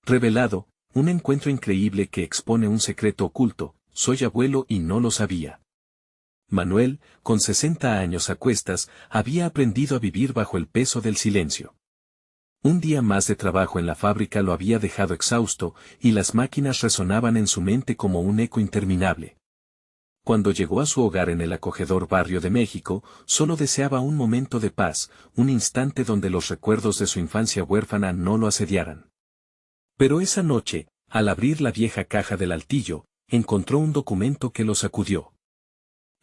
Revelado, un encuentro increíble que expone un secreto oculto, soy abuelo y no lo sabía. Manuel, con 60 años a cuestas, había aprendido a vivir bajo el peso del silencio. Un día más de trabajo en la fábrica lo había dejado exhausto, y las máquinas resonaban en su mente como un eco interminable. Cuando llegó a su hogar en el acogedor barrio de México, solo deseaba un momento de paz, un instante donde los recuerdos de su infancia huérfana no lo asediaran. Pero esa noche, al abrir la vieja caja del altillo, encontró un documento que lo sacudió.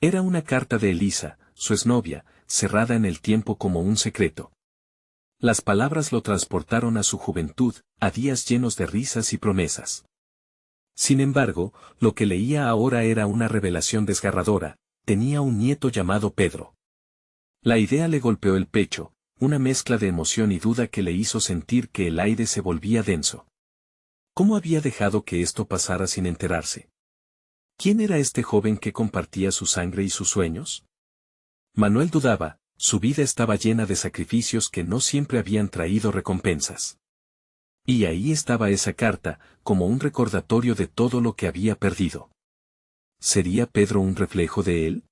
Era una carta de Elisa, su exnovia, cerrada en el tiempo como un secreto. Las palabras lo transportaron a su juventud, a días llenos de risas y promesas. Sin embargo, lo que leía ahora era una revelación desgarradora: tenía un nieto llamado Pedro. La idea le golpeó el pecho, una mezcla de emoción y duda que le hizo sentir que el aire se volvía denso. ¿Cómo había dejado que esto pasara sin enterarse? ¿Quién era este joven que compartía su sangre y sus sueños? Manuel dudaba, su vida estaba llena de sacrificios que no siempre habían traído recompensas. Y ahí estaba esa carta, como un recordatorio de todo lo que había perdido. ¿Sería Pedro un reflejo de él?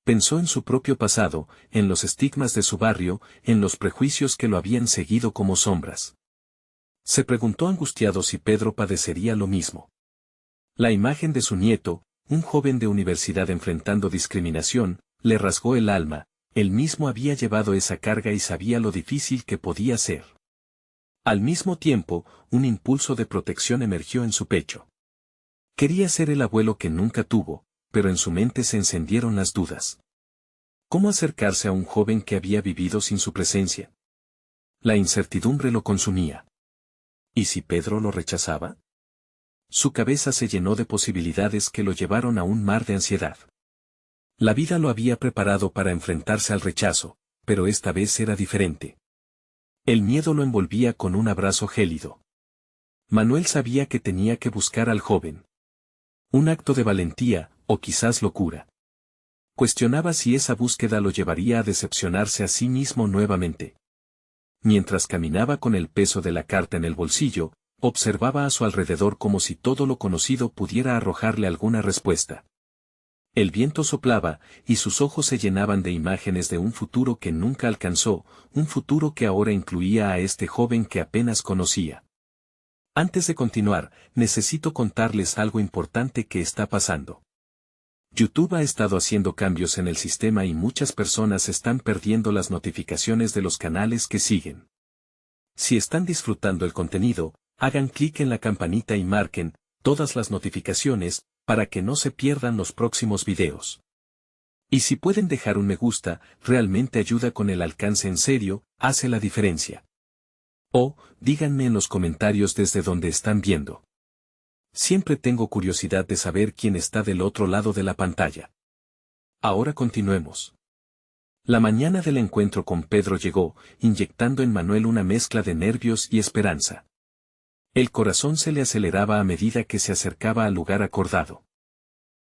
Pensó en su propio pasado, en los estigmas de su barrio, en los prejuicios que lo habían seguido como sombras. Se preguntó angustiado si Pedro padecería lo mismo. La imagen de su nieto, un joven de universidad enfrentando discriminación, le rasgó el alma. Él mismo había llevado esa carga y sabía lo difícil que podía ser. Al mismo tiempo, un impulso de protección emergió en su pecho. Quería ser el abuelo que nunca tuvo, pero en su mente se encendieron las dudas. ¿Cómo acercarse a un joven que había vivido sin su presencia? La incertidumbre lo consumía. ¿Y si Pedro lo rechazaba? Su cabeza se llenó de posibilidades que lo llevaron a un mar de ansiedad. La vida lo había preparado para enfrentarse al rechazo, pero esta vez era diferente. El miedo lo envolvía con un abrazo gélido. Manuel sabía que tenía que buscar al joven. Un acto de valentía, o quizás locura. Cuestionaba si esa búsqueda lo llevaría a decepcionarse a sí mismo nuevamente. Mientras caminaba con el peso de la carta en el bolsillo, observaba a su alrededor como si todo lo conocido pudiera arrojarle alguna respuesta. El viento soplaba, y sus ojos se llenaban de imágenes de un futuro que nunca alcanzó, un futuro que ahora incluía a este joven que apenas conocía. Antes de continuar, necesito contarles algo importante que está pasando. YouTube ha estado haciendo cambios en el sistema y muchas personas están perdiendo las notificaciones de los canales que siguen. Si están disfrutando el contenido, hagan clic en la campanita y marquen todas las notificaciones, para que no se pierdan los próximos videos. Y si pueden dejar un me gusta, realmente ayuda con el alcance, en serio, hace la diferencia. O, díganme en los comentarios desde donde están viendo. Siempre tengo curiosidad de saber quién está del otro lado de la pantalla. Ahora continuemos. La mañana del encuentro con Pedro llegó, inyectando en Manuel una mezcla de nervios y esperanza. El corazón se le aceleraba a medida que se acercaba al lugar acordado.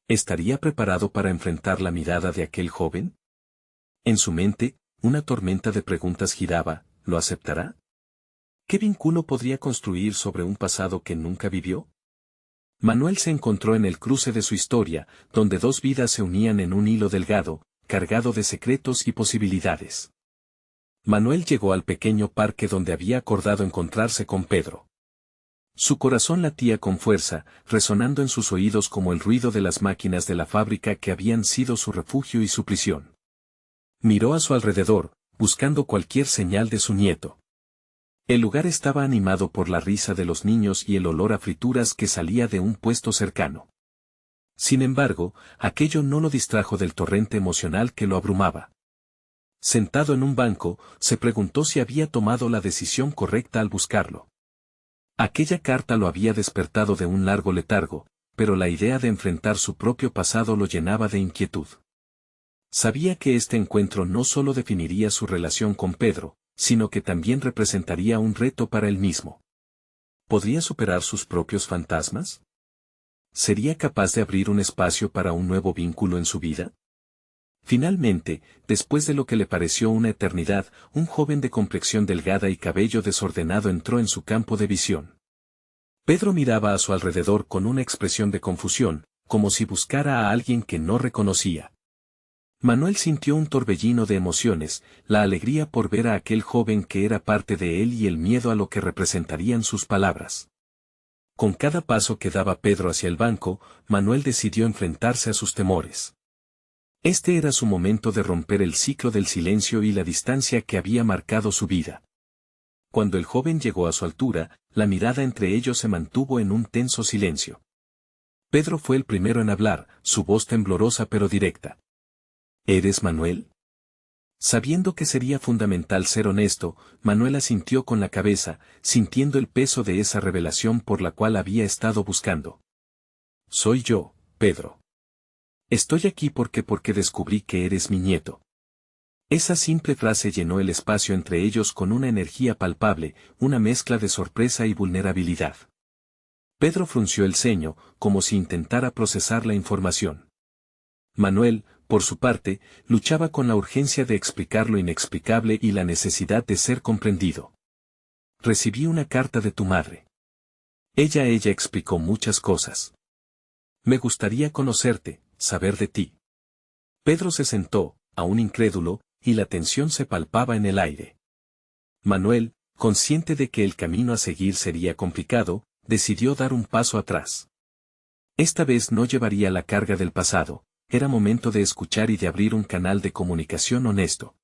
¿Estaría preparado para enfrentar la mirada de aquel joven? En su mente, una tormenta de preguntas giraba: ¿lo aceptará? ¿Qué vínculo podría construir sobre un pasado que nunca vivió? Manuel se encontró en el cruce de su historia, donde dos vidas se unían en un hilo delgado, cargado de secretos y posibilidades. Manuel llegó al pequeño parque donde había acordado encontrarse con Pedro. Su corazón latía con fuerza, resonando en sus oídos como el ruido de las máquinas de la fábrica que habían sido su refugio y su prisión. Miró a su alrededor, buscando cualquier señal de su nieto. El lugar estaba animado por la risa de los niños y el olor a frituras que salía de un puesto cercano. Sin embargo, aquello no lo distrajo del torrente emocional que lo abrumaba. Sentado en un banco, se preguntó si había tomado la decisión correcta al buscarlo. Aquella carta lo había despertado de un largo letargo, pero la idea de enfrentar su propio pasado lo llenaba de inquietud. Sabía que este encuentro no solo definiría su relación con Pedro, sino que también representaría un reto para él mismo. ¿Podría superar sus propios fantasmas? ¿Sería capaz de abrir un espacio para un nuevo vínculo en su vida? Finalmente, después de lo que le pareció una eternidad, un joven de complexión delgada y cabello desordenado entró en su campo de visión. Pedro miraba a su alrededor con una expresión de confusión, como si buscara a alguien que no reconocía. Manuel sintió un torbellino de emociones, la alegría por ver a aquel joven que era parte de él y el miedo a lo que representarían sus palabras. Con cada paso que daba Pedro hacia el banco, Manuel decidió enfrentarse a sus temores. Este era su momento de romper el ciclo del silencio y la distancia que había marcado su vida. Cuando el joven llegó a su altura, la mirada entre ellos se mantuvo en un tenso silencio. Pedro fue el primero en hablar, su voz temblorosa pero directa. ¿Eres Manuel? Sabiendo que sería fundamental ser honesto, Manuel asintió con la cabeza, sintiendo el peso de esa revelación por la cual había estado buscando. Soy yo, Pedro. Estoy aquí porque descubrí que eres mi nieto. Esa simple frase llenó el espacio entre ellos con una energía palpable, una mezcla de sorpresa y vulnerabilidad. Pedro frunció el ceño, como si intentara procesar la información. Manuel, por su parte, luchaba con la urgencia de explicar lo inexplicable y la necesidad de ser comprendido. Recibí una carta de tu madre. Ella explicó muchas cosas. Me gustaría conocerte, saber de ti. Pedro se sentó, aún incrédulo, y la tensión se palpaba en el aire. Manuel, consciente de que el camino a seguir sería complicado, decidió dar un paso atrás. Esta vez no llevaría la carga del pasado, era momento de escuchar y de abrir un canal de comunicación honesto.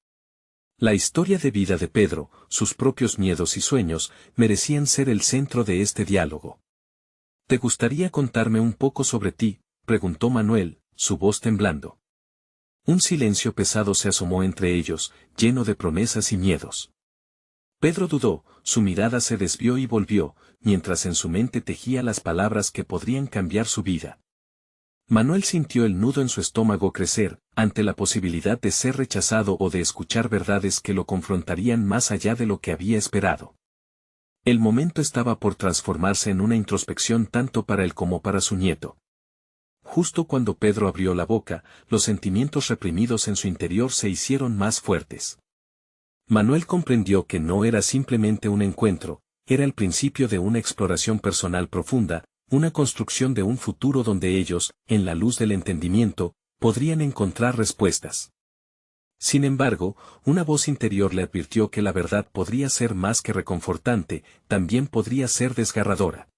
La historia de vida de Pedro, sus propios miedos y sueños, merecían ser el centro de este diálogo. ¿Te gustaría contarme un poco sobre ti?, preguntó Manuel, su voz temblando. Un silencio pesado se asomó entre ellos, lleno de promesas y miedos. Pedro dudó, su mirada se desvió y volvió, mientras en su mente tejía las palabras que podrían cambiar su vida. Manuel sintió el nudo en su estómago crecer, ante la posibilidad de ser rechazado o de escuchar verdades que lo confrontarían más allá de lo que había esperado. El momento estaba por transformarse en una introspección tanto para él como para su nieto. Justo cuando Pedro abrió la boca, los sentimientos reprimidos en su interior se hicieron más fuertes. Manuel comprendió que no era simplemente un encuentro, era el principio de una exploración personal profunda, una construcción de un futuro donde ellos, en la luz del entendimiento, podrían encontrar respuestas. Sin embargo, una voz interior le advirtió que la verdad podría ser más que reconfortante, también podría ser desgarradora.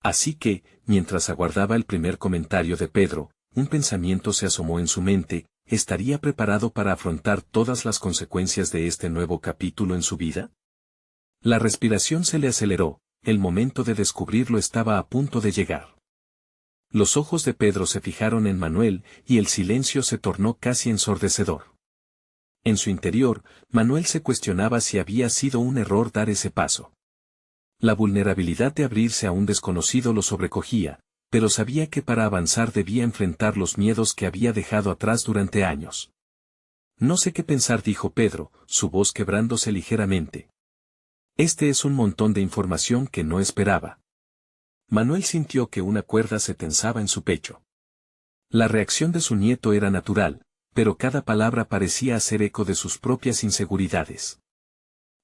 Así que, mientras aguardaba el primer comentario de Pedro, un pensamiento se asomó en su mente, ¿estaría preparado para afrontar todas las consecuencias de este nuevo capítulo en su vida? La respiración se le aceleró, el momento de descubrirlo estaba a punto de llegar. Los ojos de Pedro se fijaron en Manuel, y el silencio se tornó casi ensordecedor. En su interior, Manuel se cuestionaba si había sido un error dar ese paso. La vulnerabilidad de abrirse a un desconocido lo sobrecogía, pero sabía que para avanzar debía enfrentar los miedos que había dejado atrás durante años. No sé qué pensar, dijo Pedro, su voz quebrándose ligeramente. Este es un montón de información que no esperaba. Manuel sintió que una cuerda se tensaba en su pecho. La reacción de su nieto era natural, pero cada palabra parecía hacer eco de sus propias inseguridades.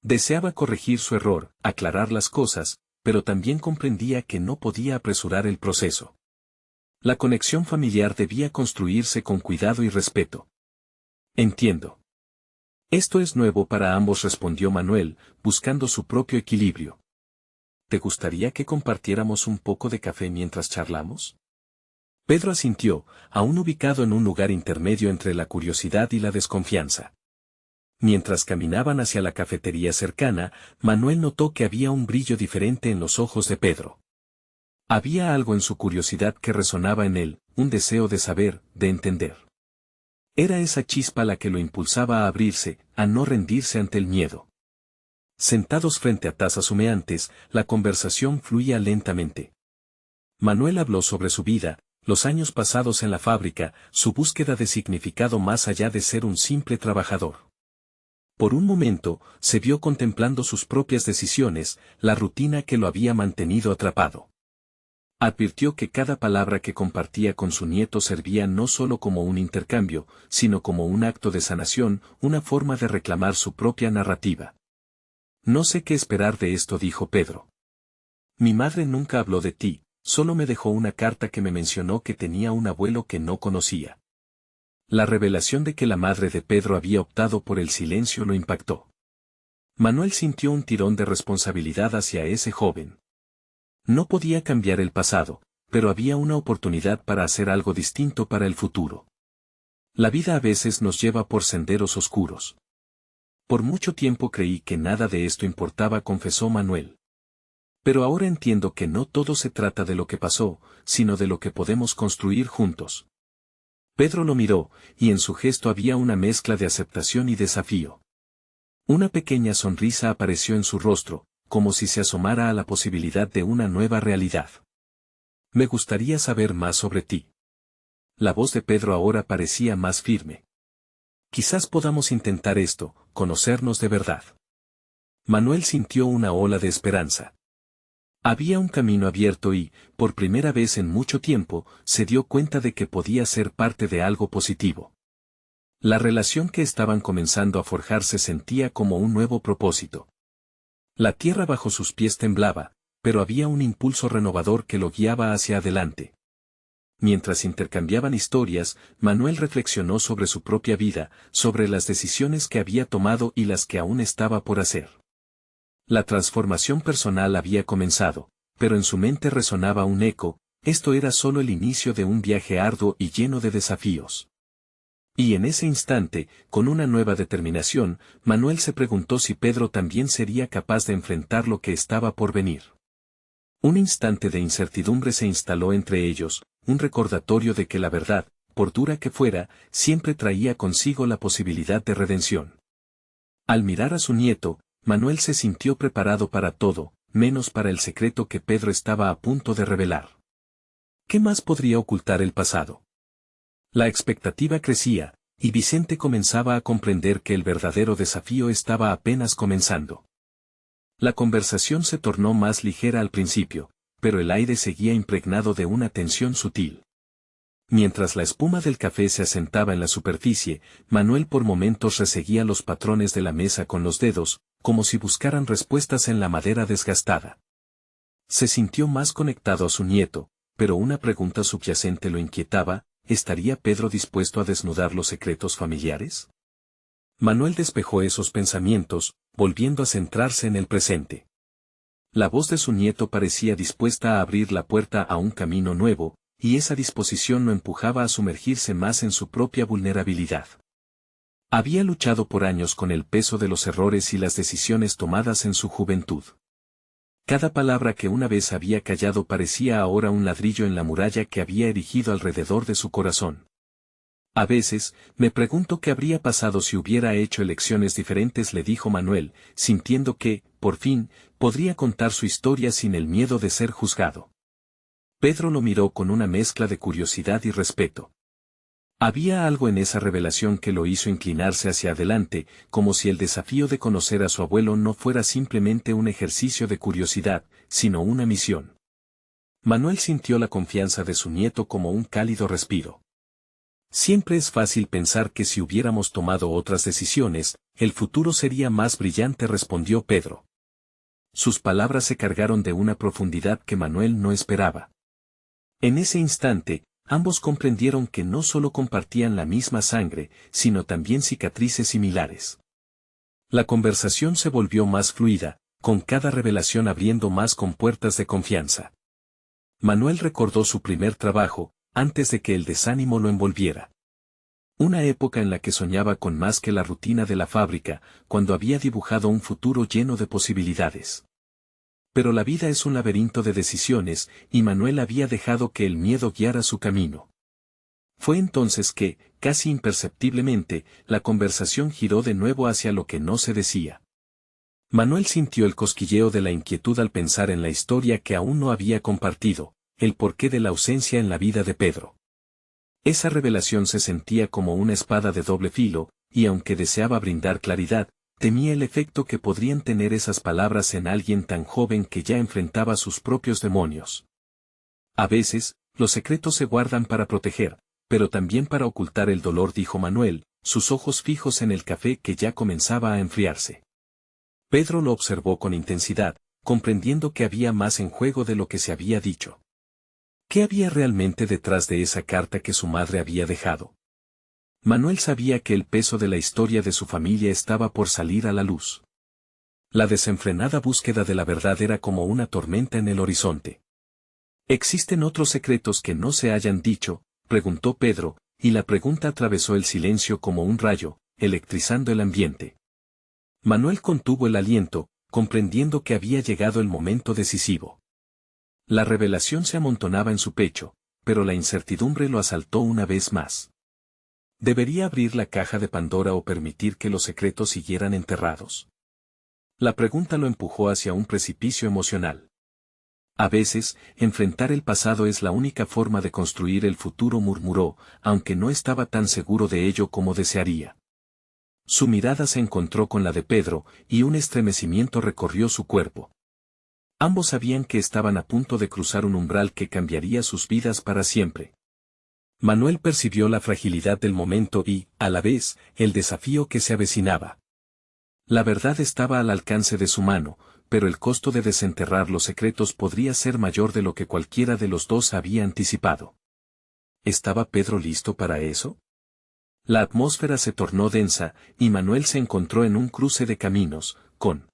Deseaba corregir su error, aclarar las cosas, pero también comprendía que no podía apresurar el proceso. La conexión familiar debía construirse con cuidado y respeto. Entiendo. Esto es nuevo para ambos, respondió Manuel, buscando su propio equilibrio. ¿Te gustaría que compartiéramos un poco de café mientras charlamos? Pedro asintió, aún ubicado en un lugar intermedio entre la curiosidad y la desconfianza. Mientras caminaban hacia la cafetería cercana, Manuel notó que había un brillo diferente en los ojos de Pedro. Había algo en su curiosidad que resonaba en él, un deseo de saber, de entender. Era esa chispa la que lo impulsaba a abrirse, a no rendirse ante el miedo. Sentados frente a tazas humeantes, la conversación fluía lentamente. Manuel habló sobre su vida, los años pasados en la fábrica, su búsqueda de significado más allá de ser un simple trabajador. Por un momento, se vio contemplando sus propias decisiones, la rutina que lo había mantenido atrapado. Advirtió que cada palabra que compartía con su nieto servía no solo como un intercambio, sino como un acto de sanación, una forma de reclamar su propia narrativa. No sé qué esperar de esto, dijo Pedro. Mi madre nunca habló de ti, solo me dejó una carta que me mencionó que tenía un abuelo que no conocía. La revelación de que la madre de Pedro había optado por el silencio lo impactó. Manuel sintió un tirón de responsabilidad hacia ese joven. No podía cambiar el pasado, pero había una oportunidad para hacer algo distinto para el futuro. La vida a veces nos lleva por senderos oscuros. Por mucho tiempo creí que nada de esto importaba, confesó Manuel. Pero ahora entiendo que no todo se trata de lo que pasó, sino de lo que podemos construir juntos. Pedro lo miró, y en su gesto había una mezcla de aceptación y desafío. Una pequeña sonrisa apareció en su rostro, como si se asomara a la posibilidad de una nueva realidad. Me gustaría saber más sobre ti. La voz de Pedro ahora parecía más firme. Quizás podamos intentar esto, conocernos de verdad. Manuel sintió una ola de esperanza. Había un camino abierto y, por primera vez en mucho tiempo, se dio cuenta de que podía ser parte de algo positivo. La relación que estaban comenzando a forjarse sentía como un nuevo propósito. La tierra bajo sus pies temblaba, pero había un impulso renovador que lo guiaba hacia adelante. Mientras intercambiaban historias, Manuel reflexionó sobre su propia vida, sobre las decisiones que había tomado y las que aún estaba por hacer. La transformación personal había comenzado, pero en su mente resonaba un eco: esto era solo el inicio de un viaje arduo y lleno de desafíos. Y en ese instante, con una nueva determinación, Manuel se preguntó si Pedro también sería capaz de enfrentar lo que estaba por venir. Un instante de incertidumbre se instaló entre ellos, un recordatorio de que la verdad, por dura que fuera, siempre traía consigo la posibilidad de redención. Al mirar a su nieto, Manuel se sintió preparado para todo, menos para el secreto que Pedro estaba a punto de revelar. ¿Qué más podría ocultar el pasado? La expectativa crecía, y Vicente comenzaba a comprender que el verdadero desafío estaba apenas comenzando. La conversación se tornó más ligera al principio, pero el aire seguía impregnado de una tensión sutil. Mientras la espuma del café se asentaba en la superficie, Manuel por momentos reseguía los patrones de la mesa con los dedos, como si buscaran respuestas en la madera desgastada. Se sintió más conectado a su nieto, pero una pregunta subyacente lo inquietaba: ¿estaría Pedro dispuesto a desnudar los secretos familiares? Manuel despejó esos pensamientos, volviendo a centrarse en el presente. La voz de su nieto parecía dispuesta a abrir la puerta a un camino nuevo, y esa disposición lo empujaba a sumergirse más en su propia vulnerabilidad. Había luchado por años con el peso de los errores y las decisiones tomadas en su juventud. Cada palabra que una vez había callado parecía ahora un ladrillo en la muralla que había erigido alrededor de su corazón. A veces, me pregunto qué habría pasado si hubiera hecho elecciones diferentes, le dijo Manuel, sintiendo que, por fin, podría contar su historia sin el miedo de ser juzgado. Pedro lo miró con una mezcla de curiosidad y respeto. Había algo en esa revelación que lo hizo inclinarse hacia adelante, como si el desafío de conocer a su abuelo no fuera simplemente un ejercicio de curiosidad, sino una misión. Manuel sintió la confianza de su nieto como un cálido respiro. Siempre es fácil pensar que si hubiéramos tomado otras decisiones, el futuro sería más brillante, respondió Pedro. Sus palabras se cargaron de una profundidad que Manuel no esperaba. En ese instante, ambos comprendieron que no solo compartían la misma sangre, sino también cicatrices similares. La conversación se volvió más fluida, con cada revelación abriendo más compuertas de confianza. Manuel recordó su primer trabajo, antes de que el desánimo lo envolviera. Una época en la que soñaba con más que la rutina de la fábrica, cuando había dibujado un futuro lleno de posibilidades. Pero la vida es un laberinto de decisiones, y Manuel había dejado que el miedo guiara su camino. Fue entonces que, casi imperceptiblemente, la conversación giró de nuevo hacia lo que no se decía. Manuel sintió el cosquilleo de la inquietud al pensar en la historia que aún no había compartido, el porqué de la ausencia en la vida de Pedro. Esa revelación se sentía como una espada de doble filo, y aunque deseaba brindar claridad, temía el efecto que podrían tener esas palabras en alguien tan joven que ya enfrentaba sus propios demonios. A veces, los secretos se guardan para proteger, pero también para ocultar el dolor, dijo Manuel, sus ojos fijos en el café que ya comenzaba a enfriarse. Pedro lo observó con intensidad, comprendiendo que había más en juego de lo que se había dicho. ¿Qué había realmente detrás de esa carta que su madre había dejado? Manuel sabía que el peso de la historia de su familia estaba por salir a la luz. La desenfrenada búsqueda de la verdad era como una tormenta en el horizonte. ¿Existen otros secretos que no se hayan dicho?, preguntó Pedro, y la pregunta atravesó el silencio como un rayo, electrizando el ambiente. Manuel contuvo el aliento, comprendiendo que había llegado el momento decisivo. La revelación se amontonaba en su pecho, pero la incertidumbre lo asaltó una vez más. ¿Debería abrir la caja de Pandora o permitir que los secretos siguieran enterrados? La pregunta lo empujó hacia un precipicio emocional. A veces, enfrentar el pasado es la única forma de construir el futuro, murmuró, aunque no estaba tan seguro de ello como desearía. Su mirada se encontró con la de Pedro, y un estremecimiento recorrió su cuerpo. Ambos sabían que estaban a punto de cruzar un umbral que cambiaría sus vidas para siempre. Manuel percibió la fragilidad del momento y, a la vez, el desafío que se avecinaba. La verdad estaba al alcance de su mano, pero el costo de desenterrar los secretos podría ser mayor de lo que cualquiera de los dos había anticipado. ¿Estaba Pedro listo para eso? La atmósfera se tornó densa, y Manuel se encontró en un cruce de caminos, con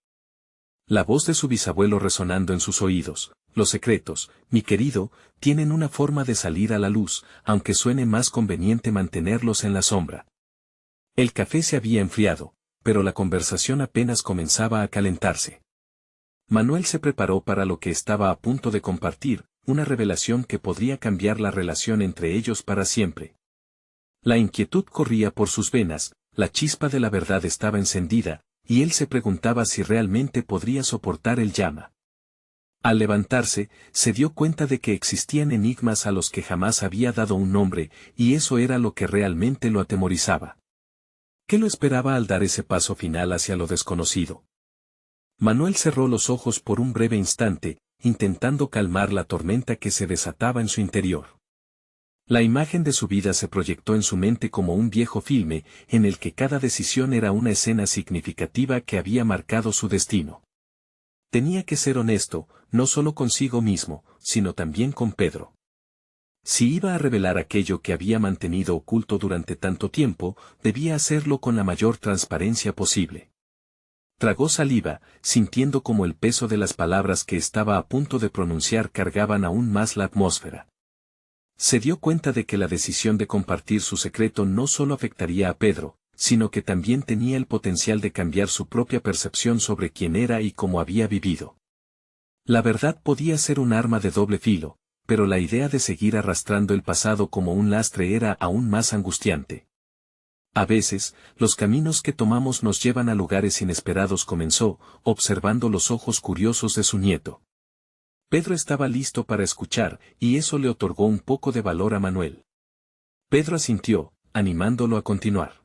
la voz de su bisabuelo resonando en sus oídos. Los secretos, mi querido, tienen una forma de salir a la luz, aunque suene más conveniente mantenerlos en la sombra. El café se había enfriado, pero la conversación apenas comenzaba a calentarse. Manuel se preparó para lo que estaba a punto de compartir, una revelación que podría cambiar la relación entre ellos para siempre. La inquietud corría por sus venas, la chispa de la verdad estaba encendida, y él se preguntaba si realmente podría soportar el llama. Al levantarse, se dio cuenta de que existían enigmas a los que jamás había dado un nombre, y eso era lo que realmente lo atemorizaba. ¿Qué lo esperaba al dar ese paso final hacia lo desconocido? Manuel cerró los ojos por un breve instante, intentando calmar la tormenta que se desataba en su interior. La imagen de su vida se proyectó en su mente como un viejo filme, en el que cada decisión era una escena significativa que había marcado su destino. Tenía que ser honesto, no solo consigo mismo, sino también con Pedro. Si iba a revelar aquello que había mantenido oculto durante tanto tiempo, debía hacerlo con la mayor transparencia posible. Tragó saliva, sintiendo como el peso de las palabras que estaba a punto de pronunciar cargaban aún más la atmósfera. Se dio cuenta de que la decisión de compartir su secreto no solo afectaría a Pedro, sino que también tenía el potencial de cambiar su propia percepción sobre quién era y cómo había vivido. La verdad podía ser un arma de doble filo, pero la idea de seguir arrastrando el pasado como un lastre era aún más angustiante. A veces, los caminos que tomamos nos llevan a lugares inesperados, comenzó, observando los ojos curiosos de su nieto. Pedro estaba listo para escuchar, y eso le otorgó un poco de valor a Manuel. Pedro asintió, animándolo a continuar.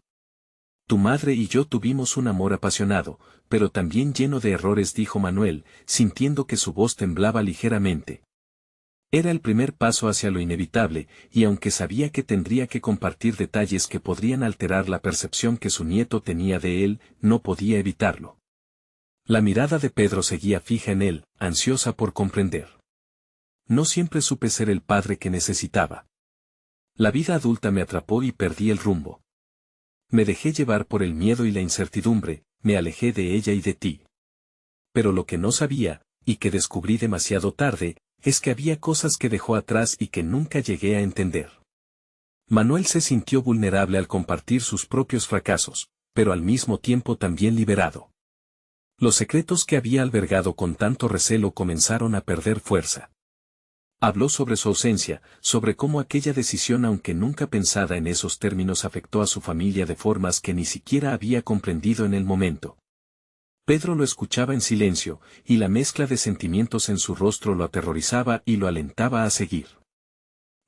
Tu madre y yo tuvimos un amor apasionado, pero también lleno de errores, dijo Manuel, sintiendo que su voz temblaba ligeramente. Era el primer paso hacia lo inevitable, y aunque sabía que tendría que compartir detalles que podrían alterar la percepción que su nieto tenía de él, no podía evitarlo. La mirada de Pedro seguía fija en él, ansiosa por comprender. No siempre supe ser el padre que necesitaba. La vida adulta me atrapó y perdí el rumbo. Me dejé llevar por el miedo y la incertidumbre, me alejé de ella y de ti. Pero lo que no sabía, y que descubrí demasiado tarde, es que había cosas que dejó atrás y que nunca llegué a entender. Manuel se sintió vulnerable al compartir sus propios fracasos, pero al mismo tiempo también liberado. Los secretos que había albergado con tanto recelo comenzaron a perder fuerza. Habló sobre su ausencia, sobre cómo aquella decisión, aunque nunca pensada en esos términos, afectó a su familia de formas que ni siquiera había comprendido en el momento. Pedro lo escuchaba en silencio, y la mezcla de sentimientos en su rostro lo aterrorizaba y lo alentaba a seguir.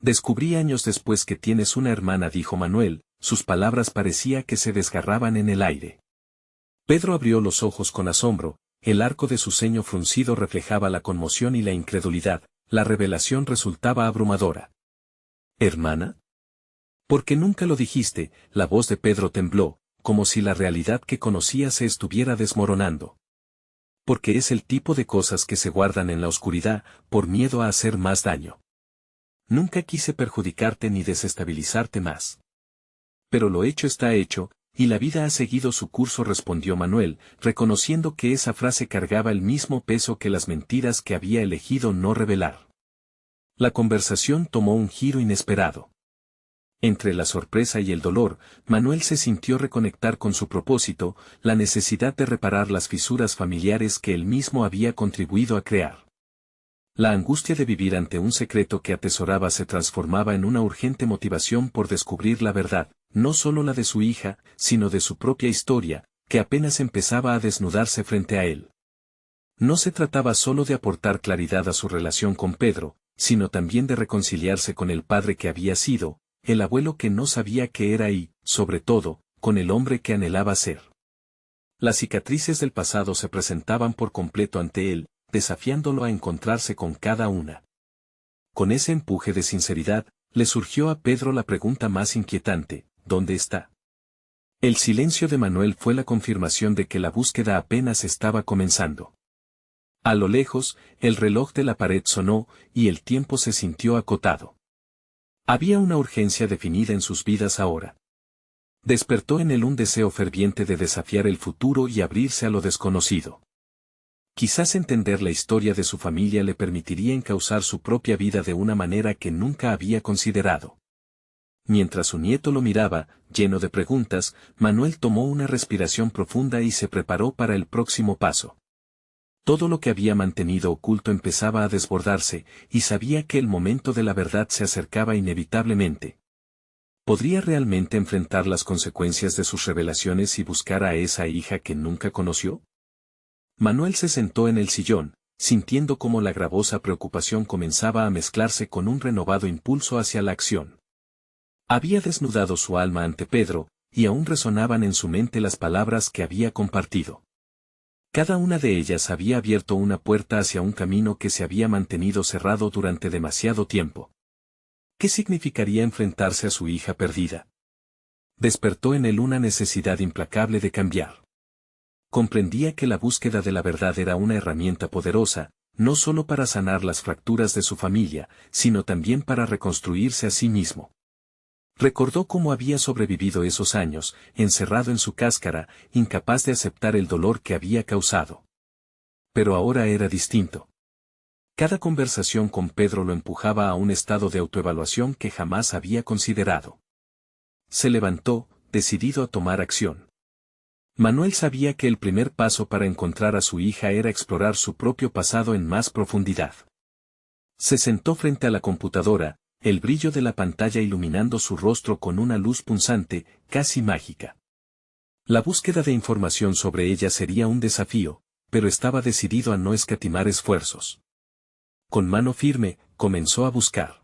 Descubrí años después que tienes una hermana, dijo Manuel, sus palabras parecía que se desgarraban en el aire. Pedro abrió los ojos con asombro, el arco de su ceño fruncido reflejaba la conmoción y la incredulidad, la revelación resultaba abrumadora. ¿Hermana? ¿Por qué nunca lo dijiste? La voz de Pedro tembló, como si la realidad que conocía se estuviera desmoronando. Porque es el tipo de cosas que se guardan en la oscuridad, por miedo a hacer más daño. Nunca quise perjudicarte ni desestabilizarte más. Pero lo hecho está hecho, y la vida ha seguido su curso, respondió Manuel, reconociendo que esa frase cargaba el mismo peso que las mentiras que había elegido no revelar. La conversación tomó un giro inesperado. Entre la sorpresa y el dolor, Manuel se sintió reconectar con su propósito, la necesidad de reparar las fisuras familiares que él mismo había contribuido a crear. La angustia de vivir ante un secreto que atesoraba se transformaba en una urgente motivación por descubrir la verdad, no solo la de su hija, sino de su propia historia, que apenas empezaba a desnudarse frente a él. No se trataba solo de aportar claridad a su relación con Pedro, sino también de reconciliarse con el padre que había sido, el abuelo que no sabía qué era y, sobre todo, con el hombre que anhelaba ser. Las cicatrices del pasado se presentaban por completo ante él, desafiándolo a encontrarse con cada una. Con ese empuje de sinceridad, le surgió a Pedro la pregunta más inquietante: ¿dónde está? El silencio de Manuel fue la confirmación de que la búsqueda apenas estaba comenzando. A lo lejos, el reloj de la pared sonó, y el tiempo se sintió acotado. Había una urgencia definida en sus vidas ahora. Despertó en él un deseo ferviente de desafiar el futuro y abrirse a lo desconocido. Quizás entender la historia de su familia le permitiría encauzar su propia vida de una manera que nunca había considerado. Mientras su nieto lo miraba, lleno de preguntas, Manuel tomó una respiración profunda y se preparó para el próximo paso. Todo lo que había mantenido oculto empezaba a desbordarse, y sabía que el momento de la verdad se acercaba inevitablemente. ¿Podría realmente enfrentar las consecuencias de sus revelaciones y buscar a esa hija que nunca conoció? Manuel se sentó en el sillón, sintiendo cómo la gravosa preocupación comenzaba a mezclarse con un renovado impulso hacia la acción. Había desnudado su alma ante Pedro, y aún resonaban en su mente las palabras que había compartido. Cada una de ellas había abierto una puerta hacia un camino que se había mantenido cerrado durante demasiado tiempo. ¿Qué significaría enfrentarse a su hija perdida? Despertó en él una necesidad implacable de cambiar. Comprendía que la búsqueda de la verdad era una herramienta poderosa, no solo para sanar las fracturas de su familia, sino también para reconstruirse a sí mismo. Recordó cómo había sobrevivido esos años, encerrado en su cáscara, incapaz de aceptar el dolor que había causado. Pero ahora era distinto. Cada conversación con Pedro lo empujaba a un estado de autoevaluación que jamás había considerado. Se levantó, decidido a tomar acción. Manuel sabía que el primer paso para encontrar a su hija era explorar su propio pasado en más profundidad. Se sentó frente a la computadora, el brillo de la pantalla iluminando su rostro con una luz punzante, casi mágica. La búsqueda de información sobre ella sería un desafío, pero estaba decidido a no escatimar esfuerzos. Con mano firme, comenzó a buscar.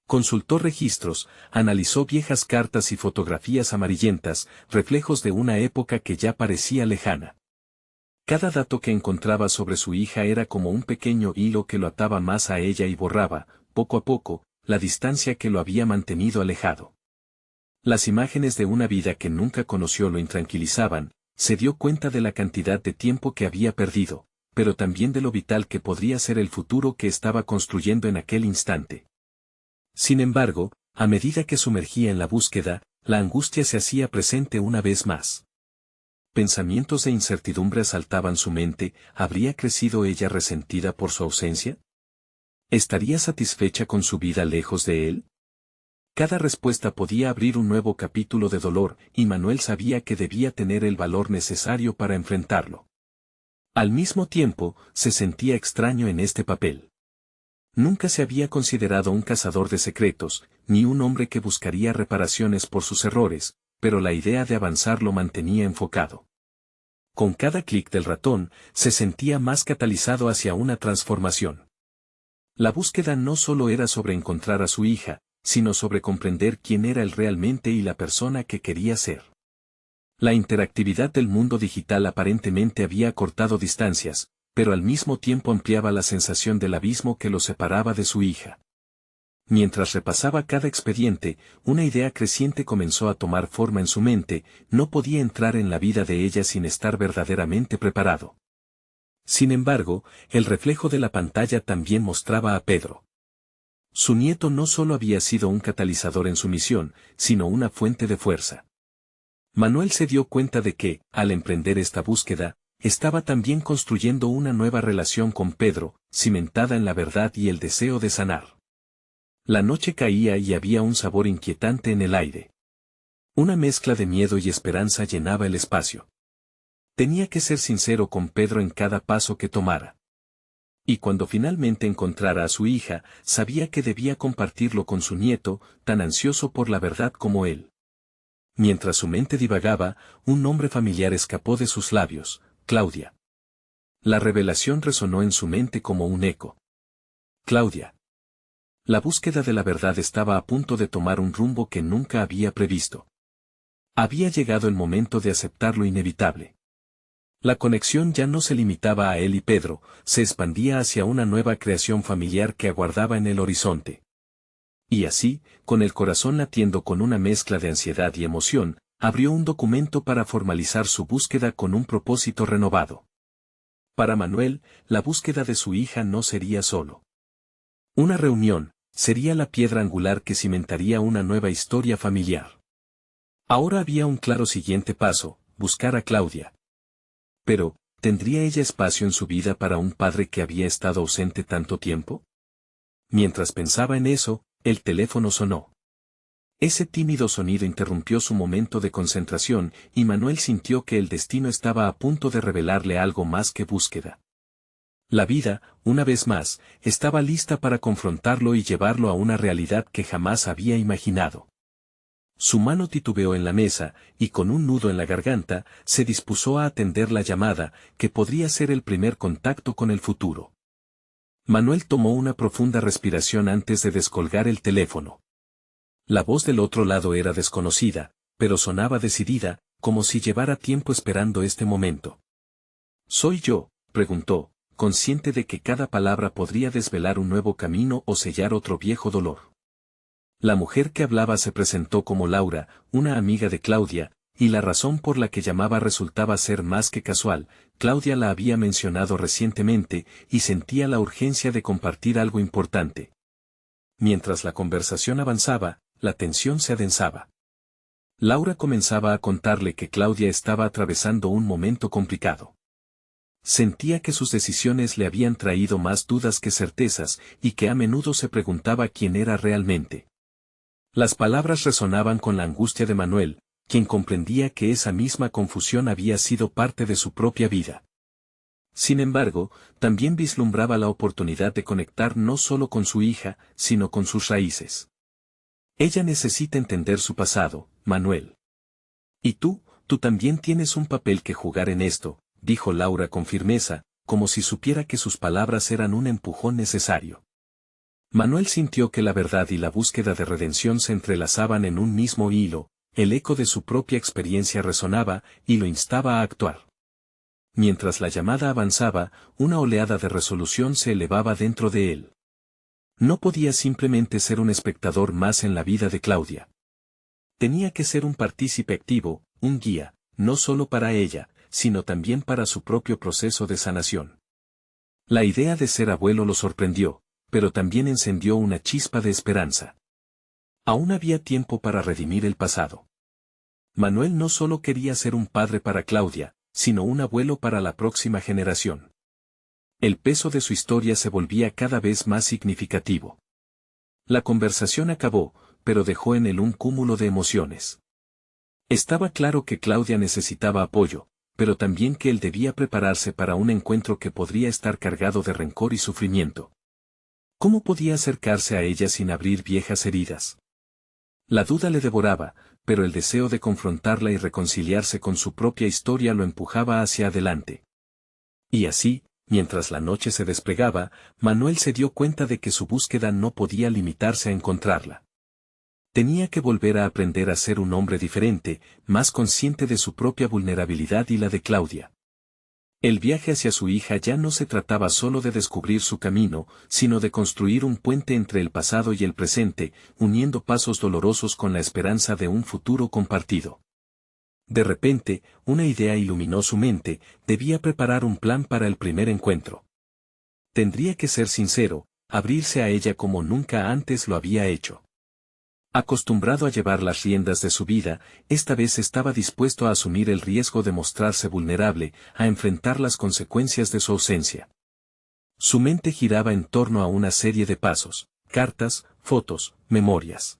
Consultó registros, analizó viejas cartas y fotografías amarillentas, reflejos de una época que ya parecía lejana. Cada dato que encontraba sobre su hija era como un pequeño hilo que lo ataba más a ella y borraba, poco a poco, la distancia que lo había mantenido alejado. Las imágenes de una vida que nunca conoció lo intranquilizaban, se dio cuenta de la cantidad de tiempo que había perdido, pero también de lo vital que podría ser el futuro que estaba construyendo en aquel instante. Sin embargo, a medida que sumergía en la búsqueda, la angustia se hacía presente una vez más. Pensamientos de incertidumbre asaltaban su mente. ¿Habría crecido ella resentida por su ausencia? ¿Estaría satisfecha con su vida lejos de él? Cada respuesta podía abrir un nuevo capítulo de dolor, y Manuel sabía que debía tener el valor necesario para enfrentarlo. Al mismo tiempo, se sentía extraño en este papel. Nunca se había considerado un cazador de secretos, ni un hombre que buscaría reparaciones por sus errores, pero la idea de avanzar lo mantenía enfocado. Con cada clic del ratón, se sentía más catalizado hacia una transformación. La búsqueda no solo era sobre encontrar a su hija, sino sobre comprender quién era él realmente y la persona que quería ser. La interactividad del mundo digital aparentemente había cortado distancias, pero al mismo tiempo ampliaba la sensación del abismo que lo separaba de su hija. Mientras repasaba cada expediente, una idea creciente comenzó a tomar forma en su mente: no podía entrar en la vida de ella sin estar verdaderamente preparado. Sin embargo, el reflejo de la pantalla también mostraba a Pedro. Su nieto no solo había sido un catalizador en su misión, sino una fuente de fuerza. Manuel se dio cuenta de que, al emprender esta búsqueda, estaba también construyendo una nueva relación con Pedro, cimentada en la verdad y el deseo de sanar. La noche caía y había un sabor inquietante en el aire. Una mezcla de miedo y esperanza llenaba el espacio. Tenía que ser sincero con Pedro en cada paso que tomara. Y cuando finalmente encontrara a su hija, sabía que debía compartirlo con su nieto, tan ansioso por la verdad como él. Mientras su mente divagaba, un nombre familiar escapó de sus labios: Claudia. La revelación resonó en su mente como un eco. Claudia. La búsqueda de la verdad estaba a punto de tomar un rumbo que nunca había previsto. Había llegado el momento de aceptar lo inevitable. La conexión ya no se limitaba a él y Pedro, se expandía hacia una nueva creación familiar que aguardaba en el horizonte. Y así, con el corazón latiendo con una mezcla de ansiedad y emoción, abrió un documento para formalizar su búsqueda con un propósito renovado. Para Manuel, la búsqueda de su hija no sería solo una reunión, sería la piedra angular que cimentaría una nueva historia familiar. Ahora había un claro siguiente paso: buscar a Claudia. Pero, ¿tendría ella espacio en su vida para un padre que había estado ausente tanto tiempo? Mientras pensaba en eso, el teléfono sonó. Ese tímido sonido interrumpió su momento de concentración, y Manuel sintió que el destino estaba a punto de revelarle algo más que búsqueda. La vida, una vez más, estaba lista para confrontarlo y llevarlo a una realidad que jamás había imaginado. Su mano titubeó en la mesa, y con un nudo en la garganta, se dispuso a atender la llamada, que podría ser el primer contacto con el futuro. Manuel tomó una profunda respiración antes de descolgar el teléfono. La voz del otro lado era desconocida, pero sonaba decidida, como si llevara tiempo esperando este momento. «¿Soy yo?», preguntó, consciente de que cada palabra podría desvelar un nuevo camino o sellar otro viejo dolor. La mujer que hablaba se presentó como Laura, una amiga de Claudia, y la razón por la que llamaba resultaba ser más que casual: Claudia la había mencionado recientemente, y sentía la urgencia de compartir algo importante. Mientras la conversación avanzaba, la tensión se adensaba. Laura comenzaba a contarle que Claudia estaba atravesando un momento complicado. Sentía que sus decisiones le habían traído más dudas que certezas, y que a menudo se preguntaba quién era realmente. Las palabras resonaban con la angustia de Manuel, quien comprendía que esa misma confusión había sido parte de su propia vida. Sin embargo, también vislumbraba la oportunidad de conectar no solo con su hija, sino con sus raíces. Ella necesita entender su pasado, Manuel. Y tú también tienes un papel que jugar en esto, dijo Laura con firmeza, como si supiera que sus palabras eran un empujón necesario. Manuel sintió que la verdad y la búsqueda de redención se entrelazaban en un mismo hilo, el eco de su propia experiencia resonaba, y lo instaba a actuar. Mientras la llamada avanzaba, una oleada de resolución se elevaba dentro de él. No podía simplemente ser un espectador más en la vida de Claudia. Tenía que ser un partícipe activo, un guía, no solo para ella, sino también para su propio proceso de sanación. La idea de ser abuelo lo sorprendió, pero también encendió una chispa de esperanza. Aún había tiempo para redimir el pasado. Manuel no solo quería ser un padre para Claudia, sino un abuelo para la próxima generación. El peso de su historia se volvía cada vez más significativo. La conversación acabó, pero dejó en él un cúmulo de emociones. Estaba claro que Claudia necesitaba apoyo, pero también que él debía prepararse para un encuentro que podría estar cargado de rencor y sufrimiento. ¿Cómo podía acercarse a ella sin abrir viejas heridas? La duda le devoraba, pero el deseo de confrontarla y reconciliarse con su propia historia lo empujaba hacia adelante. Y así, mientras la noche se desplegaba, Manuel se dio cuenta de que su búsqueda no podía limitarse a encontrarla. Tenía que volver a aprender a ser un hombre diferente, más consciente de su propia vulnerabilidad y la de Claudia. El viaje hacia su hija ya no se trataba solo de descubrir su camino, sino de construir un puente entre el pasado y el presente, uniendo pasos dolorosos con la esperanza de un futuro compartido. De repente, una idea iluminó su mente, debía preparar un plan para el primer encuentro. Tendría que ser sincero, abrirse a ella como nunca antes lo había hecho. Acostumbrado a llevar las riendas de su vida, esta vez estaba dispuesto a asumir el riesgo de mostrarse vulnerable, a enfrentar las consecuencias de su ausencia. Su mente giraba en torno a una serie de pasos, cartas, fotos, memorias.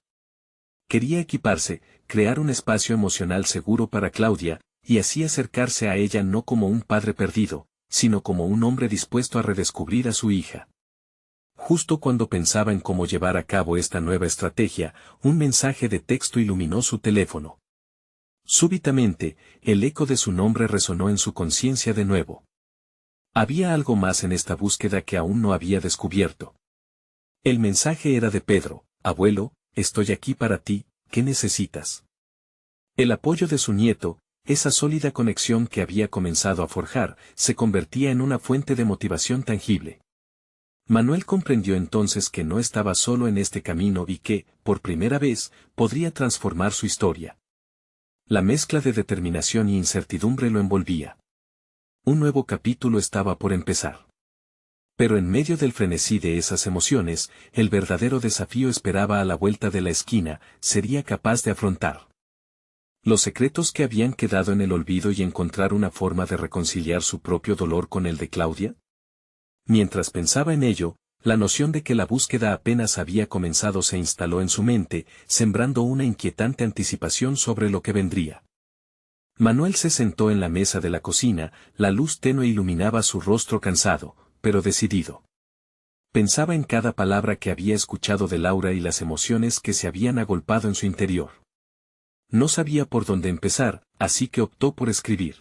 Quería equiparse, crear un espacio emocional seguro para Claudia, y así acercarse a ella no como un padre perdido, sino como un hombre dispuesto a redescubrir a su hija. Justo cuando pensaba en cómo llevar a cabo esta nueva estrategia, un mensaje de texto iluminó su teléfono. Súbitamente, el eco de su nombre resonó en su conciencia de nuevo. Había algo más en esta búsqueda que aún no había descubierto. El mensaje era de Pedro: abuelo, estoy aquí para ti, ¿qué necesitas? El apoyo de su nieto, esa sólida conexión que había comenzado a forjar, se convertía en una fuente de motivación tangible. Manuel comprendió entonces que no estaba solo en este camino y que, por primera vez, podría transformar su historia. La mezcla de determinación y incertidumbre lo envolvía. Un nuevo capítulo estaba por empezar. Pero en medio del frenesí de esas emociones, el verdadero desafío esperaba a la vuelta de la esquina. ¿Sería capaz de afrontar los secretos que habían quedado en el olvido y encontrar una forma de reconciliar su propio dolor con el de Claudia? Mientras pensaba en ello, la noción de que la búsqueda apenas había comenzado se instaló en su mente, sembrando una inquietante anticipación sobre lo que vendría. Manuel se sentó en la mesa de la cocina, la luz tenue iluminaba su rostro cansado, pero decidido. Pensaba en cada palabra que había escuchado de Laura y las emociones que se habían agolpado en su interior. No sabía por dónde empezar, así que optó por escribir.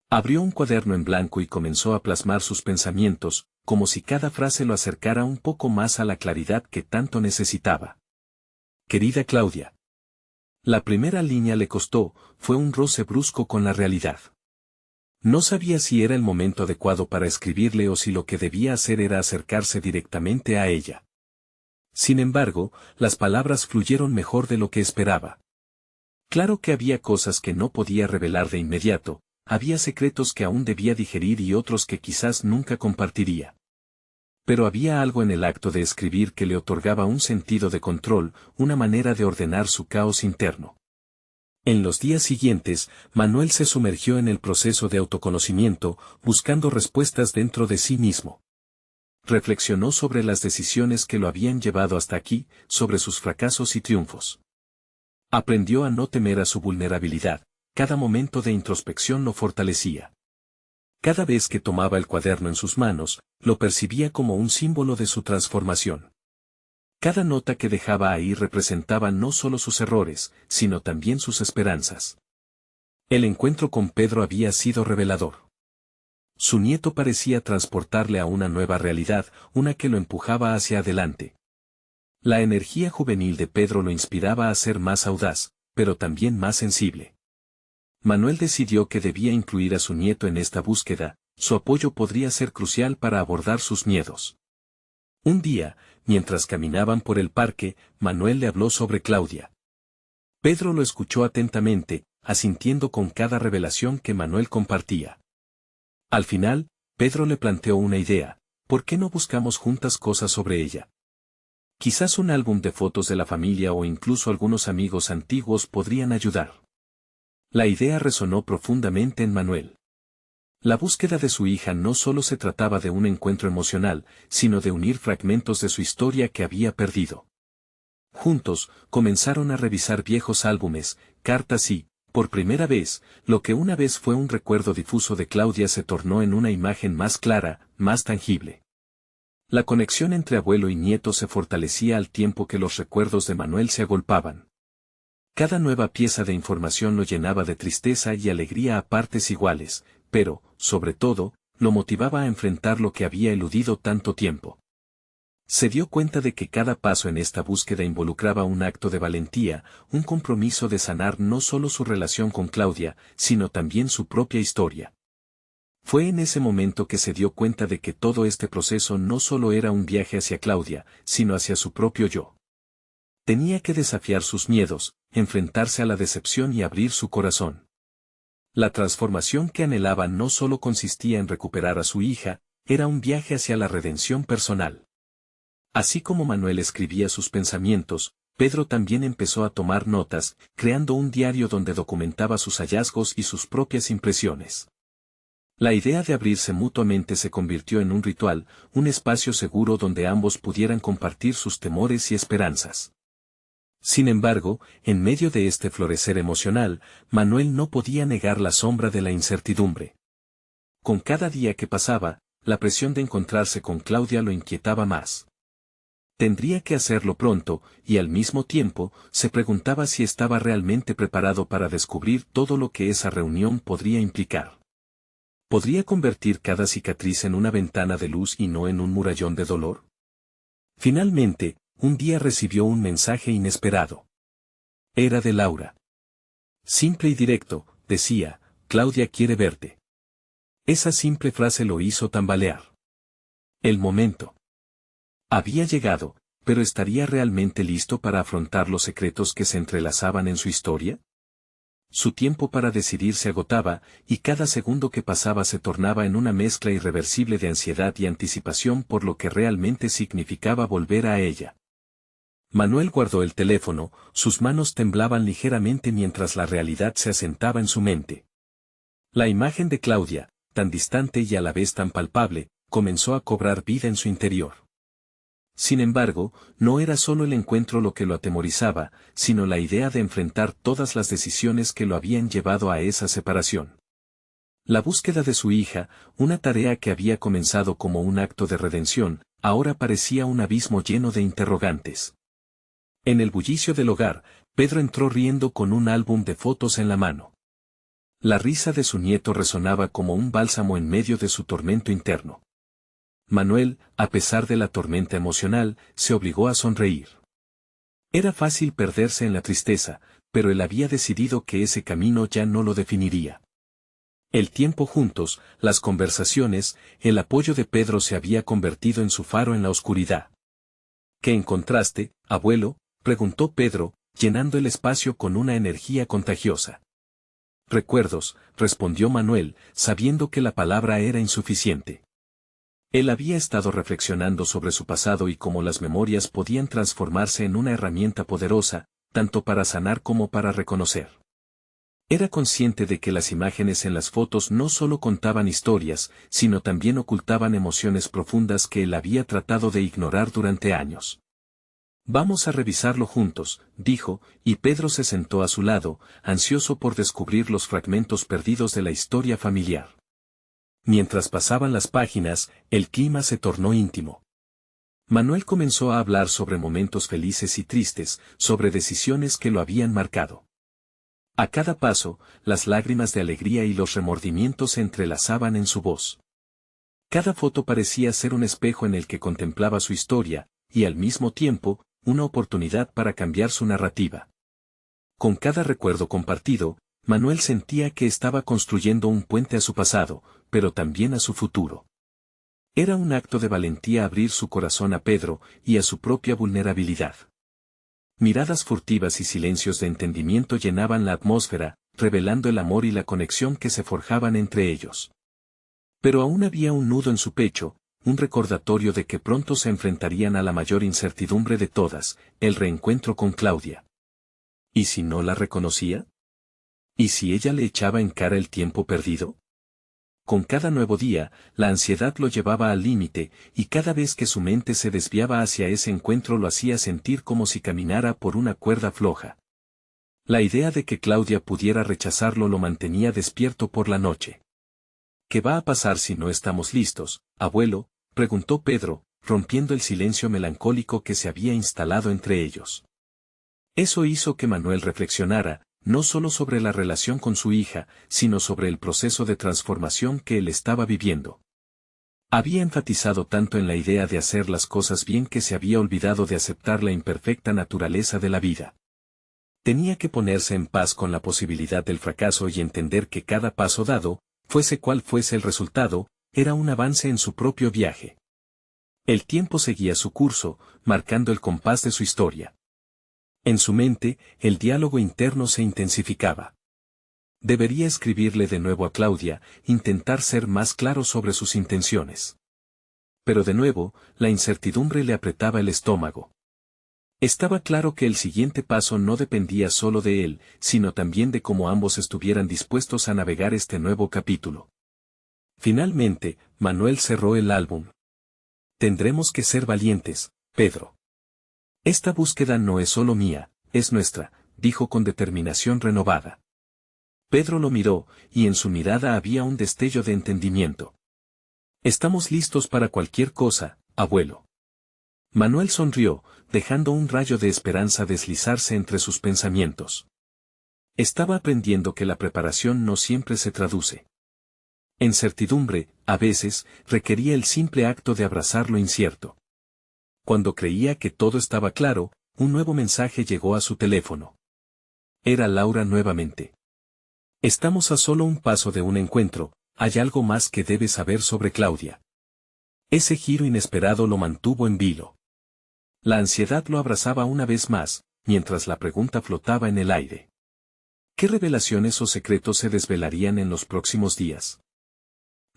Abrió un cuaderno en blanco y comenzó a plasmar sus pensamientos, como si cada frase lo acercara un poco más a la claridad que tanto necesitaba. Querida Claudia. La primera línea le costó, fue un roce brusco con la realidad. No sabía si era el momento adecuado para escribirle o si lo que debía hacer era acercarse directamente a ella. Sin embargo, las palabras fluyeron mejor de lo que esperaba. Claro que había cosas que no podía revelar de inmediato, había secretos que aún debía digerir y otros que quizás nunca compartiría. Pero había algo en el acto de escribir que le otorgaba un sentido de control, una manera de ordenar su caos interno. En los días siguientes, Manuel se sumergió en el proceso de autoconocimiento, buscando respuestas dentro de sí mismo. Reflexionó sobre las decisiones que lo habían llevado hasta aquí, sobre sus fracasos y triunfos. Aprendió a no temer a su vulnerabilidad. Cada momento de introspección lo fortalecía. Cada vez que tomaba el cuaderno en sus manos, lo percibía como un símbolo de su transformación. Cada nota que dejaba ahí representaba no solo sus errores, sino también sus esperanzas. El encuentro con Pedro había sido revelador. Su nieto parecía transportarle a una nueva realidad, una que lo empujaba hacia adelante. La energía juvenil de Pedro lo inspiraba a ser más audaz, pero también más sensible. Manuel decidió que debía incluir a su nieto en esta búsqueda, su apoyo podría ser crucial para abordar sus miedos. Un día, mientras caminaban por el parque, Manuel le habló sobre Claudia. Pedro lo escuchó atentamente, asintiendo con cada revelación que Manuel compartía. Al final, Pedro le planteó una idea: ¿por qué no buscamos juntas cosas sobre ella? Quizás un álbum de fotos de la familia o incluso algunos amigos antiguos podrían ayudar. La idea resonó profundamente en Manuel. La búsqueda de su hija no solo se trataba de un encuentro emocional, sino de unir fragmentos de su historia que había perdido. Juntos, comenzaron a revisar viejos álbumes, cartas y, por primera vez, lo que una vez fue un recuerdo difuso de Claudia se tornó en una imagen más clara, más tangible. La conexión entre abuelo y nieto se fortalecía al tiempo que los recuerdos de Manuel se agolpaban. Cada nueva pieza de información lo llenaba de tristeza y alegría a partes iguales, pero, sobre todo, lo motivaba a enfrentar lo que había eludido tanto tiempo. Se dio cuenta de que cada paso en esta búsqueda involucraba un acto de valentía, un compromiso de sanar no solo su relación con Claudia, sino también su propia historia. Fue en ese momento que se dio cuenta de que todo este proceso no solo era un viaje hacia Claudia, sino hacia su propio yo. Tenía que desafiar sus miedos, enfrentarse a la decepción y abrir su corazón. La transformación que anhelaba no solo consistía en recuperar a su hija, era un viaje hacia la redención personal. Así como Manuel escribía sus pensamientos, Pedro también empezó a tomar notas, creando un diario donde documentaba sus hallazgos y sus propias impresiones. La idea de abrirse mutuamente se convirtió en un ritual, un espacio seguro donde ambos pudieran compartir sus temores y esperanzas. Sin embargo, en medio de este florecer emocional, Manuel no podía negar la sombra de la incertidumbre. Con cada día que pasaba, la presión de encontrarse con Claudia lo inquietaba más. Tendría que hacerlo pronto, y al mismo tiempo, se preguntaba si estaba realmente preparado para descubrir todo lo que esa reunión podría implicar. ¿Podría convertir cada cicatriz en una ventana de luz y no en un murallón de dolor? Finalmente, un día recibió un mensaje inesperado. Era de Laura. Simple y directo, decía, Claudia quiere verte. Esa simple frase lo hizo tambalear. El momento. Había llegado, pero ¿estaría realmente listo para afrontar los secretos que se entrelazaban en su historia? Su tiempo para decidir se agotaba, y cada segundo que pasaba se tornaba en una mezcla irreversible de ansiedad y anticipación por lo que realmente significaba volver a ella. Manuel guardó el teléfono, sus manos temblaban ligeramente mientras la realidad se asentaba en su mente. La imagen de Claudia, tan distante y a la vez tan palpable, comenzó a cobrar vida en su interior. Sin embargo, no era solo el encuentro lo que lo atemorizaba, sino la idea de enfrentar todas las decisiones que lo habían llevado a esa separación. La búsqueda de su hija, una tarea que había comenzado como un acto de redención, ahora parecía un abismo lleno de interrogantes. En el bullicio del hogar, Pedro entró riendo con un álbum de fotos en la mano. La risa de su nieto resonaba como un bálsamo en medio de su tormento interno. Manuel, a pesar de la tormenta emocional, se obligó a sonreír. Era fácil perderse en la tristeza, pero él había decidido que ese camino ya no lo definiría. El tiempo juntos, las conversaciones, el apoyo de Pedro se había convertido en su faro en la oscuridad. ¿Qué encontraste, abuelo?, preguntó Pedro, llenando el espacio con una energía contagiosa. Recuerdos, respondió Manuel, sabiendo que la palabra era insuficiente. Él había estado reflexionando sobre su pasado y cómo las memorias podían transformarse en una herramienta poderosa, tanto para sanar como para reconocer. Era consciente de que las imágenes en las fotos no solo contaban historias, sino también ocultaban emociones profundas que él había tratado de ignorar durante años. Vamos a revisarlo juntos, dijo, y Pedro se sentó a su lado, ansioso por descubrir los fragmentos perdidos de la historia familiar. Mientras pasaban las páginas, el clima se tornó íntimo. Manuel comenzó a hablar sobre momentos felices y tristes, sobre decisiones que lo habían marcado. A cada paso, las lágrimas de alegría y los remordimientos se entrelazaban en su voz. Cada foto parecía ser un espejo en el que contemplaba su historia, y al mismo tiempo, una oportunidad para cambiar su narrativa. Con cada recuerdo compartido, Manuel sentía que estaba construyendo un puente a su pasado, pero también a su futuro. Era un acto de valentía abrir su corazón a Pedro y a su propia vulnerabilidad. Miradas furtivas y silencios de entendimiento llenaban la atmósfera, revelando el amor y la conexión que se forjaban entre ellos. Pero aún había un nudo en su pecho, un recordatorio de que pronto se enfrentarían a la mayor incertidumbre de todas, el reencuentro con Claudia. ¿Y si no la reconocía? ¿Y si ella le echaba en cara el tiempo perdido? Con cada nuevo día, la ansiedad lo llevaba al límite, y cada vez que su mente se desviaba hacia ese encuentro lo hacía sentir como si caminara por una cuerda floja. La idea de que Claudia pudiera rechazarlo lo mantenía despierto por la noche. ¿Qué va a pasar si no estamos listos, abuelo?, preguntó Pedro, rompiendo el silencio melancólico que se había instalado entre ellos. Eso hizo que Manuel reflexionara, no solo sobre la relación con su hija, sino sobre el proceso de transformación que él estaba viviendo. Había enfatizado tanto en la idea de hacer las cosas bien que se había olvidado de aceptar la imperfecta naturaleza de la vida. Tenía que ponerse en paz con la posibilidad del fracaso y entender que cada paso dado, fuese cual fuese el resultado, era un avance en su propio viaje. El tiempo seguía su curso, marcando el compás de su historia. En su mente, el diálogo interno se intensificaba. Debería escribirle de nuevo a Claudia, intentar ser más claro sobre sus intenciones. Pero de nuevo, la incertidumbre le apretaba el estómago. Estaba claro que el siguiente paso no dependía solo de él, sino también de cómo ambos estuvieran dispuestos a navegar este nuevo capítulo. Finalmente, Manuel cerró el álbum. Tendremos que ser valientes, Pedro. Esta búsqueda no es solo mía, es nuestra, dijo con determinación renovada. Pedro lo miró, y en su mirada había un destello de entendimiento. Estamos listos para cualquier cosa, abuelo. Manuel sonrió, dejando un rayo de esperanza deslizarse entre sus pensamientos. Estaba aprendiendo que la preparación no siempre se traduce en certidumbre, a veces, requería el simple acto de abrazar lo incierto. Cuando creía que todo estaba claro, un nuevo mensaje llegó a su teléfono. Era Laura nuevamente. Estamos a solo un paso de un encuentro, hay algo más que debes saber sobre Claudia. Ese giro inesperado lo mantuvo en vilo. La ansiedad lo abrazaba una vez más, mientras la pregunta flotaba en el aire. ¿Qué revelaciones o secretos se desvelarían en los próximos días?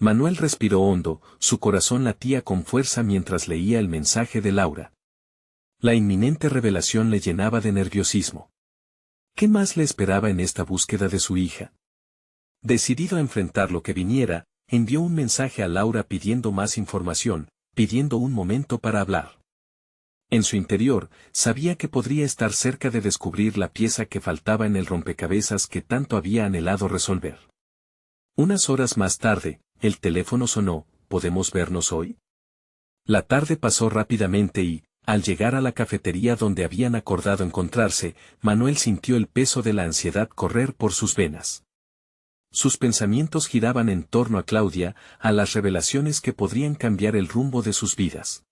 Manuel respiró hondo, su corazón latía con fuerza mientras leía el mensaje de Laura. La inminente revelación le llenaba de nerviosismo. ¿Qué más le esperaba en esta búsqueda de su hija? Decidido a enfrentar lo que viniera, envió un mensaje a Laura pidiendo más información, pidiendo un momento para hablar. En su interior, sabía que podría estar cerca de descubrir la pieza que faltaba en el rompecabezas que tanto había anhelado resolver. Unas horas más tarde, el teléfono sonó, ¿podemos vernos hoy? La tarde pasó rápidamente y, al llegar a la cafetería donde habían acordado encontrarse, Manuel sintió el peso de la ansiedad correr por sus venas. Sus pensamientos giraban en torno a Claudia, a las revelaciones que podrían cambiar el rumbo de sus vidas.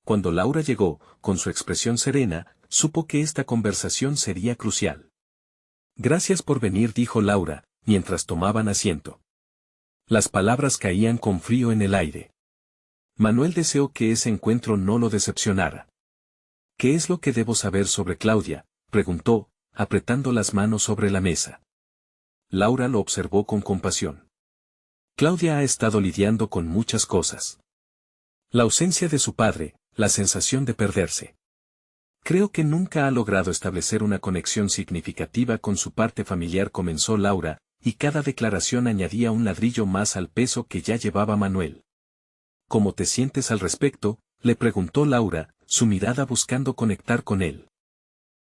Cuando Laura llegó, con su expresión serena, supo que esta conversación sería crucial. Gracias por venir, dijo Laura, mientras tomaban asiento. Las palabras caían con frío en el aire. Manuel deseó que ese encuentro no lo decepcionara. ¿Qué es lo que debo saber sobre Claudia?, preguntó, apretando las manos sobre la mesa. Laura lo observó con compasión. Claudia ha estado lidiando con muchas cosas. La ausencia de su padre, la sensación de perderse. Creo que nunca ha logrado establecer una conexión significativa con su parte familiar, comenzó Laura, y cada declaración añadía un ladrillo más al peso que ya llevaba Manuel. ¿Cómo te sientes al respecto?, le preguntó Laura, su mirada buscando conectar con él.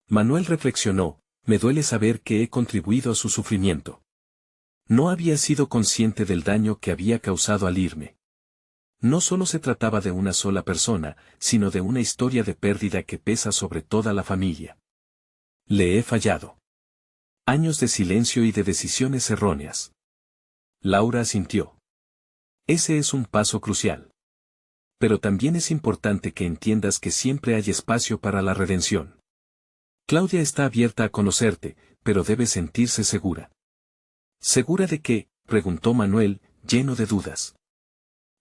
Manuel reflexionó, me duele saber que he contribuido a su sufrimiento. No había sido consciente del daño que había causado al irme. No solo se trataba de una sola persona, sino de una historia de pérdida que pesa sobre toda la familia. Le he fallado. Años de silencio y de decisiones erróneas. Laura asintió. Ese es un paso crucial. Pero también es importante que entiendas que siempre hay espacio para la redención. Claudia está abierta a conocerte, pero debe sentirse segura. ¿Segura de qué?, preguntó Manuel, lleno de dudas.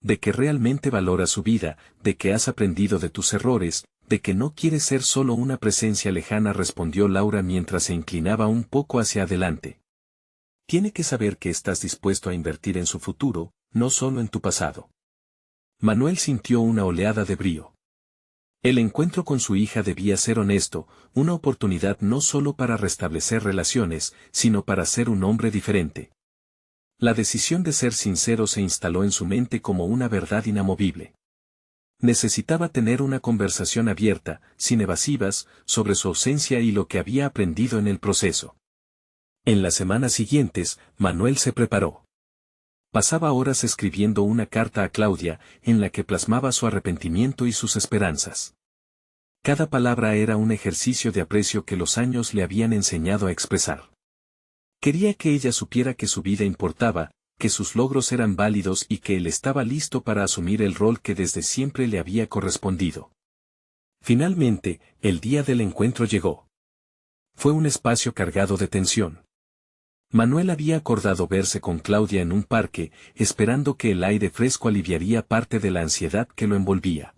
De que realmente valoras su vida, de que has aprendido de tus errores, de que no quieres ser solo una presencia lejana, respondió Laura mientras se inclinaba un poco hacia adelante. Tiene que saber que estás dispuesto a invertir en su futuro, no solo en tu pasado. Manuel sintió una oleada de brío. El encuentro con su hija debía ser honesto, una oportunidad no solo para restablecer relaciones, sino para ser un hombre diferente. La decisión de ser sincero se instaló en su mente como una verdad inamovible. Necesitaba tener una conversación abierta, sin evasivas, sobre su ausencia y lo que había aprendido en el proceso. En las semanas siguientes, Manuel se preparó. Pasaba horas escribiendo una carta a Claudia, en la que plasmaba su arrepentimiento y sus esperanzas. Cada palabra era un ejercicio de aprecio que los años le habían enseñado a expresar. Quería que ella supiera que su vida importaba, que sus logros eran válidos y que él estaba listo para asumir el rol que desde siempre le había correspondido. Finalmente, el día del encuentro llegó. Fue un espacio cargado de tensión. Manuel había acordado verse con Claudia en un parque, esperando que el aire fresco aliviaría parte de la ansiedad que lo envolvía.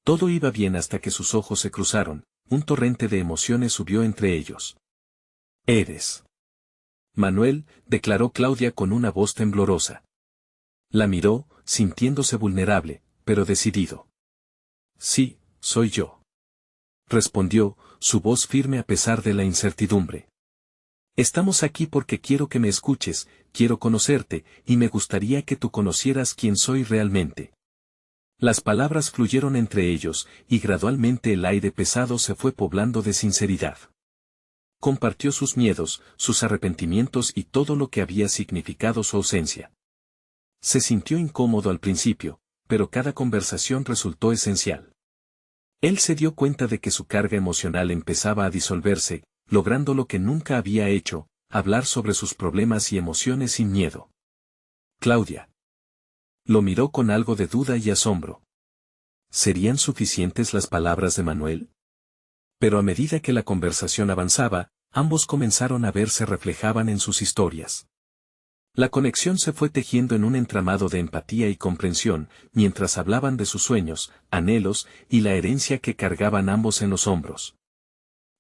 Todo iba bien hasta que sus ojos se cruzaron, un torrente de emociones subió entre ellos. ¿Eres Manuel, declaró Claudia con una voz temblorosa. La miró, sintiéndose vulnerable, pero decidido. Sí, soy yo. Respondió, su voz firme a pesar de la incertidumbre. Estamos aquí porque quiero que me escuches, quiero conocerte, y me gustaría que tú conocieras quién soy realmente. Las palabras fluyeron entre ellos, y gradualmente el aire pesado se fue poblando de sinceridad. Compartió sus miedos, sus arrepentimientos y todo lo que había significado su ausencia. Se sintió incómodo al principio, pero cada conversación resultó esencial. Él se dio cuenta de que su carga emocional empezaba a disolverse, logrando lo que nunca había hecho, hablar sobre sus problemas y emociones sin miedo. Claudia. Lo miró con algo de duda y asombro. ¿Serían suficientes las palabras de Manuel? Pero a medida que la conversación avanzaba, ambos comenzaron a verse reflejaban en sus historias. La conexión se fue tejiendo en un entramado de empatía y comprensión, mientras hablaban de sus sueños, anhelos y la herencia que cargaban ambos en los hombros.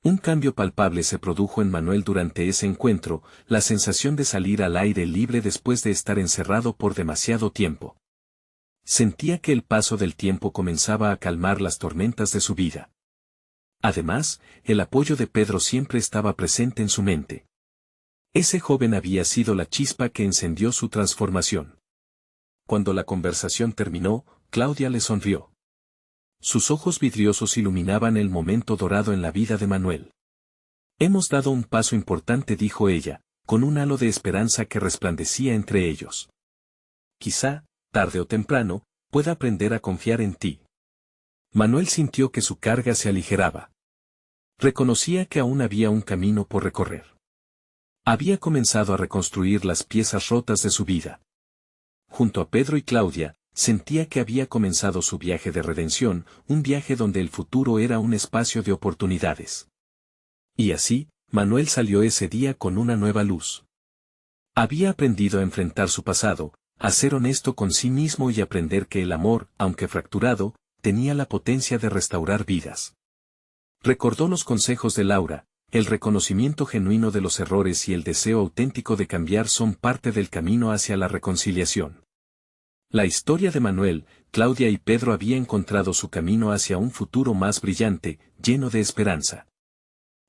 Un cambio palpable se produjo en Manuel durante ese encuentro, la sensación de salir al aire libre después de estar encerrado por demasiado tiempo. Sentía que el paso del tiempo comenzaba a calmar las tormentas de su vida. Además, el apoyo de Pedro siempre estaba presente en su mente. Ese joven había sido la chispa que encendió su transformación. Cuando la conversación terminó, Claudia le sonrió. Sus ojos vidriosos iluminaban el momento dorado en la vida de Manuel. Hemos dado un paso importante, dijo ella, con un halo de esperanza que resplandecía entre ellos. Quizá, tarde o temprano, pueda aprender a confiar en ti. Manuel sintió que su carga se aligeraba. Reconocía que aún había un camino por recorrer. Había comenzado a reconstruir las piezas rotas de su vida. Junto a Pedro y Claudia, sentía que había comenzado su viaje de redención, un viaje donde el futuro era un espacio de oportunidades. Y así, Manuel salió ese día con una nueva luz. Había aprendido a enfrentar su pasado, a ser honesto con sí mismo y aprender que el amor, aunque fracturado, tenía la potencia de restaurar vidas. Recordó los consejos de Laura, el reconocimiento genuino de los errores y el deseo auténtico de cambiar son parte del camino hacia la reconciliación. La historia de Manuel, Claudia y Pedro había encontrado su camino hacia un futuro más brillante, lleno de esperanza.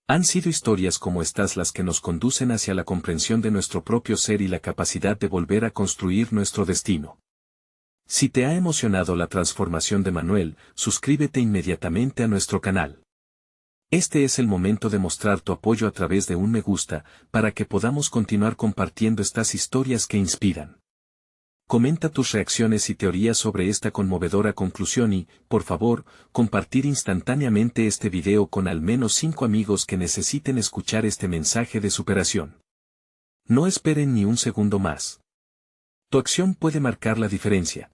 Han sido historias como estas las que nos conducen hacia la comprensión de nuestro propio ser y la capacidad de volver a construir nuestro destino. Si te ha emocionado la transformación de Manuel, suscríbete inmediatamente a nuestro canal. Este es el momento de mostrar tu apoyo a través de un me gusta, para que podamos continuar compartiendo estas historias que inspiran. Comenta tus reacciones y teorías sobre esta conmovedora conclusión y, por favor, compartir instantáneamente este video con al menos 5 amigos que necesiten escuchar este mensaje de superación. No esperen ni un segundo más. Tu acción puede marcar la diferencia.